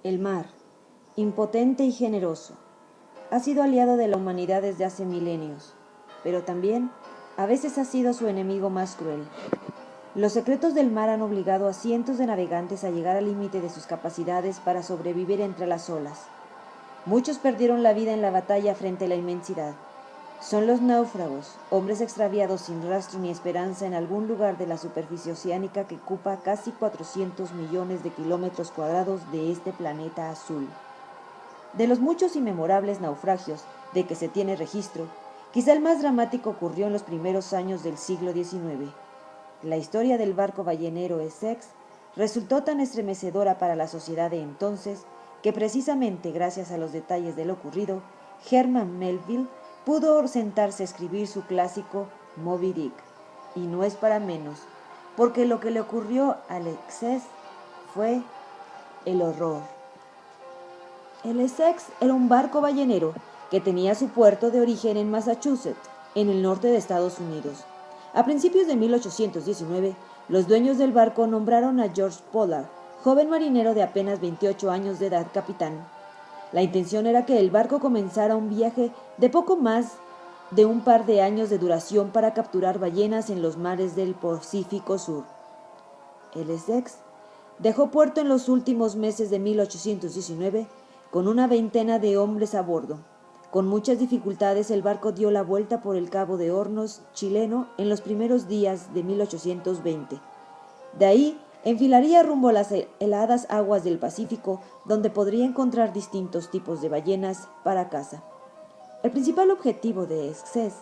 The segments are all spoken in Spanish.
El mar, impotente y generoso, ha sido aliado de la humanidad desde hace milenios, pero también a veces ha sido su enemigo más cruel. Los secretos del mar han obligado a cientos de navegantes a llegar al límite de sus capacidades para sobrevivir entre las olas. Muchos perdieron la vida en la batalla frente a la inmensidad. Son los náufragos, hombres extraviados sin rastro ni esperanza en algún lugar de la superficie oceánica que ocupa casi 400 millones de kilómetros cuadrados de este planeta azul. De los muchos y memorables naufragios de que se tiene registro, quizá el más dramático ocurrió en los primeros años del siglo XIX. La historia del barco ballenero Essex resultó tan estremecedora para la sociedad de entonces que precisamente gracias a los detalles de lo ocurrido, Herman Melville pudo sentarse a escribir su clásico Moby Dick. Y no es para menos, porque lo que le ocurrió al Essex fue el horror. El Essex era un barco ballenero que tenía su puerto de origen en Massachusetts, en el norte de Estados Unidos. A principios de 1819, los dueños del barco nombraron a George Pollard, joven marinero de apenas 28 años de edad, capitán. La intención era que el barco comenzara un viaje de poco más de un par de años de duración para capturar ballenas en los mares del Pacífico Sur. El Essex dejó puerto en los últimos meses de 1819 con una veintena de hombres a bordo. Con muchas dificultades el barco dio la vuelta por el Cabo de Hornos chileno en los primeros días de 1820. De ahí enfilaría rumbo a las heladas aguas del Pacífico, donde podría encontrar distintos tipos de ballenas para caza. El principal objetivo de Essex,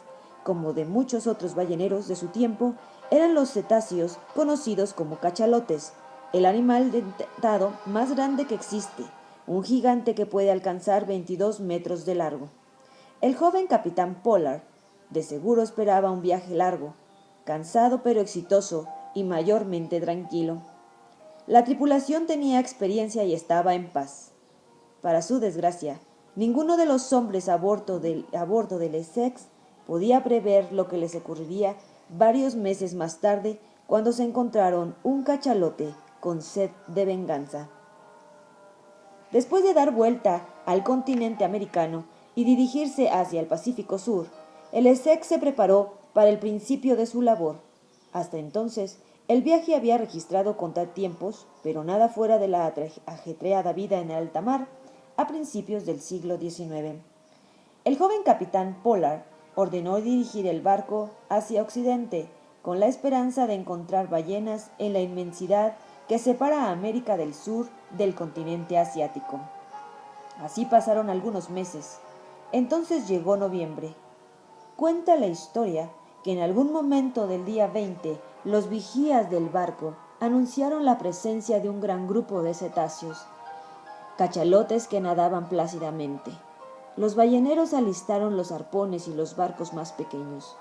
como de muchos otros balleneros de su tiempo, eran los cetáceos conocidos como cachalotes, el animal dentado más grande que existe, un gigante que puede alcanzar 22 metros de largo. El joven capitán Pollard de seguro esperaba un viaje largo, cansado pero exitoso y mayormente tranquilo. La tripulación tenía experiencia y estaba en paz. Para su desgracia, ninguno de los hombres a bordo del Essex podía prever lo que les ocurriría varios meses más tarde cuando se encontraron un cachalote con sed de venganza. Después de dar vuelta al continente americano y dirigirse hacia el Pacífico Sur, el Essex se preparó para el principio de su labor. Hasta entonces, el viaje había registrado contratiempos, pero nada fuera de la ajetreada vida en alta mar a principios del siglo XIX. El joven capitán Pollard ordenó dirigir el barco hacia Occidente, con la esperanza de encontrar ballenas en la inmensidad que separa a América del Sur del continente asiático. Así pasaron algunos meses. Entonces llegó noviembre. Cuenta la historia que en algún momento del día 20, los vigías del barco anunciaron la presencia de un gran grupo de cetáceos, cachalotes que nadaban plácidamente. Los balleneros alistaron los arpones y los barcos más pequeños.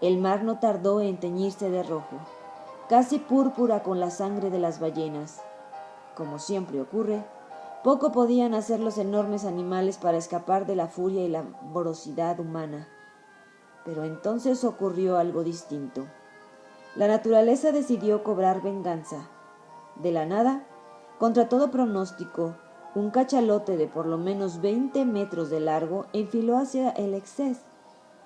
El mar no tardó en teñirse de rojo, casi púrpura con la sangre de las ballenas. Como siempre ocurre, poco podían hacer los enormes animales para escapar de la furia y la voracidad humana. Pero entonces ocurrió algo distinto. La naturaleza decidió cobrar venganza. De la nada, contra todo pronóstico, un cachalote de por lo menos 20 metros de largo enfiló hacia el Essex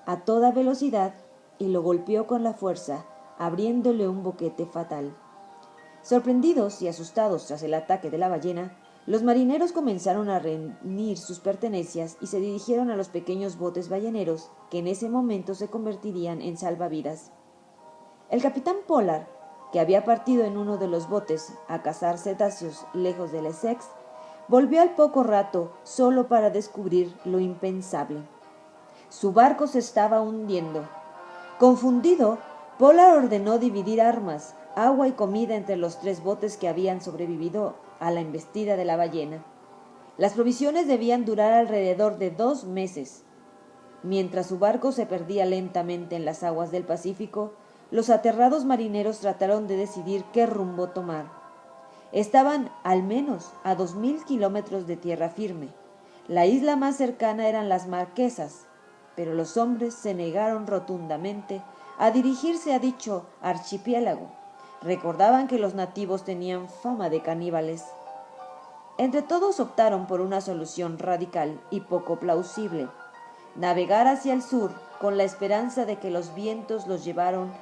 a toda velocidad y lo golpeó con la fuerza, abriéndole un boquete fatal. Sorprendidos y asustados tras el ataque de la ballena, los marineros comenzaron a reunir sus pertenencias y se dirigieron a los pequeños botes balleneros que en ese momento se convertirían en salvavidas. El capitán Pollard, que había partido en uno de los botes a cazar cetáceos lejos del Essex, volvió al poco rato solo para descubrir lo impensable. Su barco se estaba hundiendo. Confundido, Pollard ordenó dividir armas, agua y comida entre los 3 botes que habían sobrevivido a la embestida de la ballena. Las provisiones debían durar alrededor de 2 meses. Mientras su barco se perdía lentamente en las aguas del Pacífico, los aterrados marineros trataron de decidir qué rumbo tomar. Estaban al menos a 2000 kilómetros de tierra firme. La isla más cercana eran las Marquesas, pero los hombres se negaron rotundamente a dirigirse a dicho archipiélago. Recordaban que los nativos tenían fama de caníbales. Entre todos optaron por una solución radical y poco plausible: navegar hacia el sur con la esperanza de que los vientos los llevaran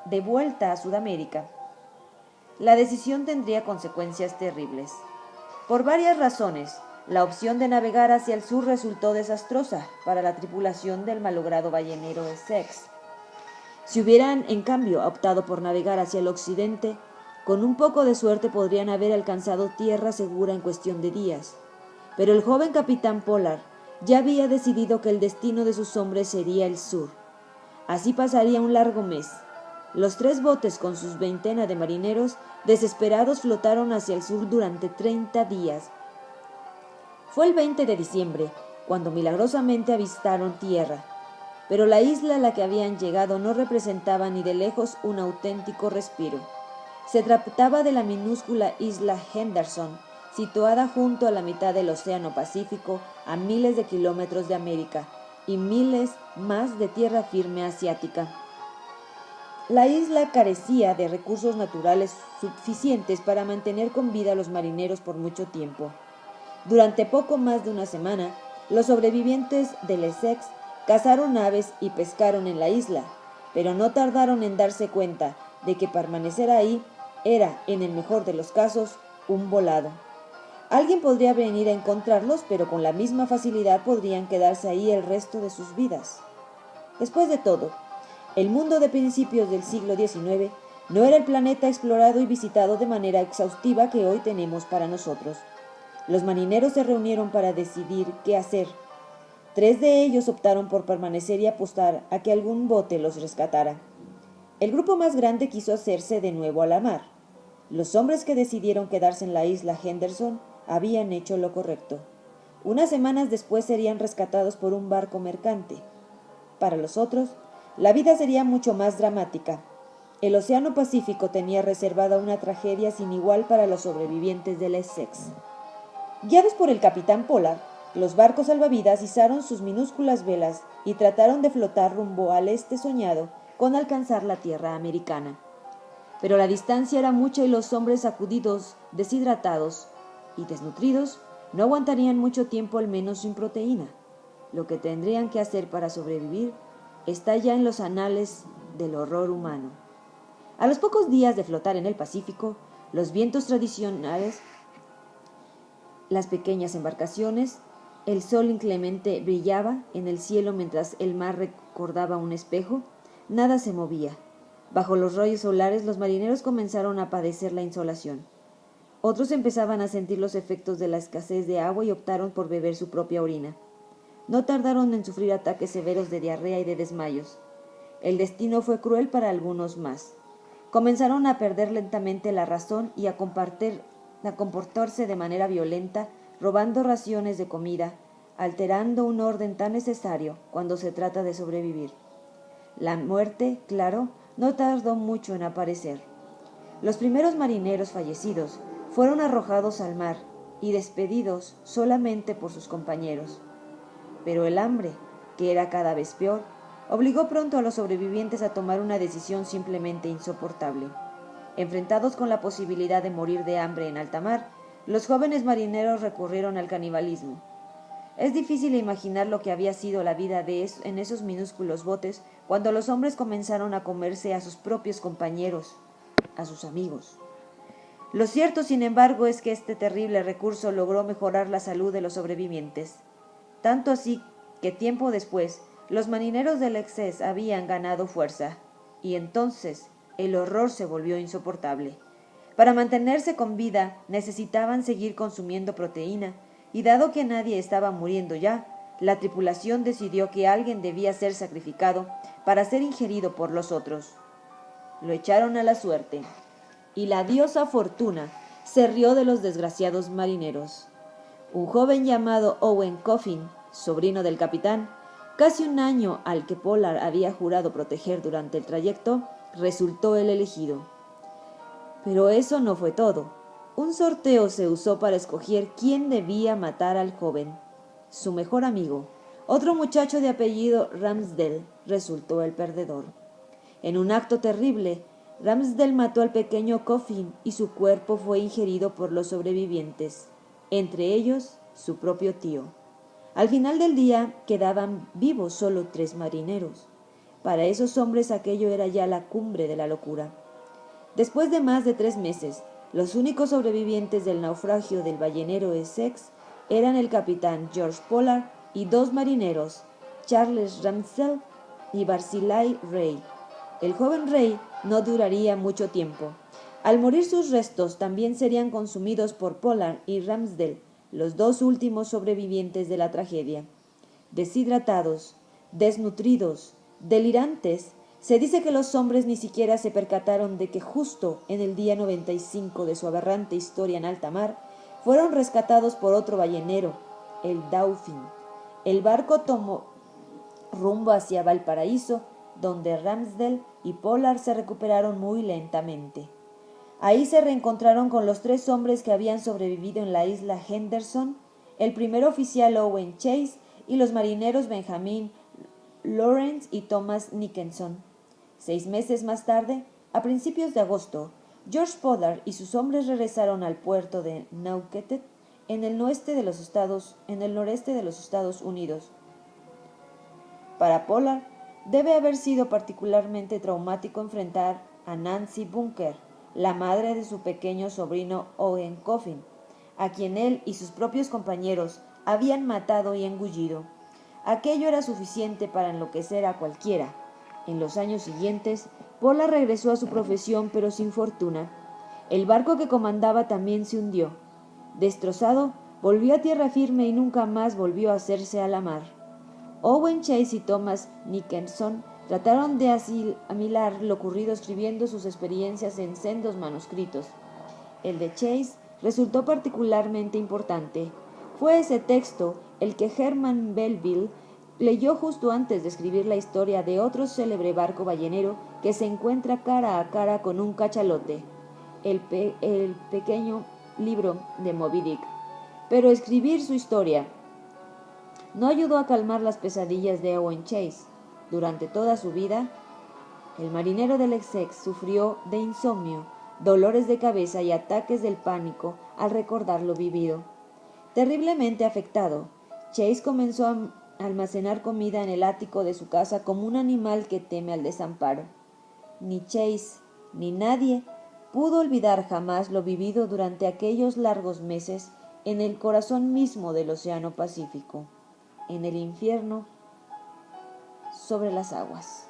de vuelta a Sudamérica. La decisión tendría consecuencias terribles. Por varias razones, la opción de navegar hacia el sur resultó desastrosa para la tripulación del malogrado ballenero Essex. Si hubieran, en cambio, optado por navegar hacia el occidente, con un poco de suerte podrían haber alcanzado tierra segura en cuestión de días. Pero el joven capitán Pollard ya había decidido que el destino de sus hombres sería el sur. Así pasaría un largo mes. Los 3 botes con sus veintena de marineros desesperados flotaron hacia el sur durante 30 días. Fue el 20 de diciembre, cuando milagrosamente avistaron tierra, pero la isla a la que habían llegado no representaba ni de lejos un auténtico respiro. Se trataba de la minúscula isla Henderson, situada junto a la mitad del Océano Pacífico, a miles de kilómetros de América y miles más de tierra firme asiática. La isla carecía de recursos naturales suficientes para mantener con vida a los marineros por mucho tiempo. Durante poco más de una semana, los sobrevivientes del Essex cazaron aves y pescaron en la isla, pero no tardaron en darse cuenta de que permanecer ahí era, en el mejor de los casos, un volado. Alguien podría venir a encontrarlos, pero con la misma facilidad podrían quedarse ahí el resto de sus vidas. Después de todo, el mundo de principios del siglo XIX no era el planeta explorado y visitado de manera exhaustiva que hoy tenemos para nosotros. Los marineros se reunieron para decidir qué hacer. 3 de ellos optaron por permanecer y apostar a que algún bote los rescatara. El grupo más grande quiso hacerse de nuevo a la mar. Los hombres que decidieron quedarse en la isla Henderson habían hecho lo correcto. Unas semanas después serían rescatados por un barco mercante. Para los otros, la vida sería mucho más dramática. El Océano Pacífico tenía reservada una tragedia sin igual para los sobrevivientes del Essex. Guiados por el capitán Pollard, los barcos salvavidas izaron sus minúsculas velas y trataron de flotar rumbo al este soñado con alcanzar la tierra americana. Pero la distancia era mucha y los hombres, sacudidos, deshidratados y desnutridos, no aguantarían mucho tiempo, al menos sin proteína. Lo que tendrían que hacer para sobrevivir está ya en los anales del horror humano. A los pocos días de flotar en el Pacífico, los vientos tradicionales, las pequeñas embarcaciones, el sol inclemente brillaba en el cielo mientras el mar recordaba un espejo, nada se movía. Bajo los rayos solares los marineros comenzaron a padecer la insolación. Otros empezaban a sentir los efectos de la escasez de agua y optaron por beber su propia orina. No tardaron en sufrir ataques severos de diarrea y de desmayos. El destino fue cruel para algunos más. Comenzaron a perder lentamente la razón y a comportarse de manera violenta, robando raciones de comida, alterando un orden tan necesario cuando se trata de sobrevivir. La muerte, claro, no tardó mucho en aparecer. Los primeros marineros fallecidos fueron arrojados al mar y despedidos solamente por sus compañeros. Pero el hambre, que era cada vez peor, obligó pronto a los sobrevivientes a tomar una decisión simplemente insoportable. Enfrentados con la posibilidad de morir de hambre en alta mar, los jóvenes marineros recurrieron al canibalismo. Es difícil imaginar lo que había sido la vida en esos minúsculos botes cuando los hombres comenzaron a comerse a sus propios compañeros, a sus amigos. Lo cierto, sin embargo, es que este terrible recurso logró mejorar la salud de los sobrevivientes. Tanto así que tiempo después, los marineros del Essex habían ganado fuerza, y entonces el horror se volvió insoportable. Para mantenerse con vida necesitaban seguir consumiendo proteína, y dado que nadie estaba muriendo ya, la tripulación decidió que alguien debía ser sacrificado para ser ingerido por los otros. Lo echaron a la suerte, y la diosa Fortuna se rió de los desgraciados marineros. Un joven llamado Owen Coffin, sobrino del capitán, casi un año al que Pollard había jurado proteger durante el trayecto, resultó el elegido. Pero eso no fue todo. Un sorteo se usó para escoger quién debía matar al joven. Su mejor amigo, otro muchacho de apellido Ramsdell, resultó el perdedor. En un acto terrible, Ramsdell mató al pequeño Coffin y su cuerpo fue ingerido por los sobrevivientes. entre ellos su propio tío. Al final del día quedaban vivos solo 3 marineros. Para esos hombres aquello era ya la cumbre de la locura. Después de más de 3 meses, los únicos sobrevivientes del naufragio del ballenero Essex eran el capitán George Pollard y 2 marineros, Charles Ramsdell y Barzillai Ray. El joven Ray no duraría mucho tiempo. Al morir sus restos también serían consumidos por Pollard y Ramsdell, los 2 últimos sobrevivientes de la tragedia. Deshidratados, desnutridos, delirantes, se dice que los hombres ni siquiera se percataron de que justo en el día 95 de su aberrante historia en alta mar, fueron rescatados por otro ballenero, el Dauphin. El barco tomó rumbo hacia Valparaíso, donde Ramsdell y Pollard se recuperaron muy lentamente. Ahí se reencontraron con los 3 hombres que habían sobrevivido en la isla Henderson, el primer oficial Owen Chase y los marineros Benjamin Lawrence y Thomas Nickenson. 6 meses más tarde, a principios de agosto, George Pollard y sus hombres regresaron al puerto de Nantucket, en el noreste de los Estados Unidos. Para Pollard, debe haber sido particularmente traumático enfrentar a Nancy Bunker, la madre de su pequeño sobrino Owen Coffin, a quien él y sus propios compañeros habían matado y engullido. Aquello era suficiente para enloquecer a cualquiera. En los años siguientes, Pollard regresó a su profesión, pero sin fortuna. El barco que comandaba también se hundió. Destrozado, volvió a tierra firme y nunca más volvió a hacerse a la mar. Owen Chase y Thomas Nickenson trataron de asimilar lo ocurrido escribiendo sus experiencias en sendos manuscritos. El de Chase resultó particularmente importante. Fue ese texto el que Herman Melville leyó justo antes de escribir la historia de otro célebre barco ballenero que se encuentra cara a cara con un cachalote, el pequeño libro de Moby Dick. Pero escribir su historia no ayudó a calmar las pesadillas de Owen Chase. Durante toda su vida, el marinero del Essex sufrió de insomnio, dolores de cabeza y ataques del pánico al recordar lo vivido. Terriblemente afectado, Chase comenzó a almacenar comida en el ático de su casa como un animal que teme al desamparo. Ni Chase ni nadie pudo olvidar jamás lo vivido durante aquellos largos meses en el corazón mismo del Océano Pacífico, en el infierno sobre las aguas.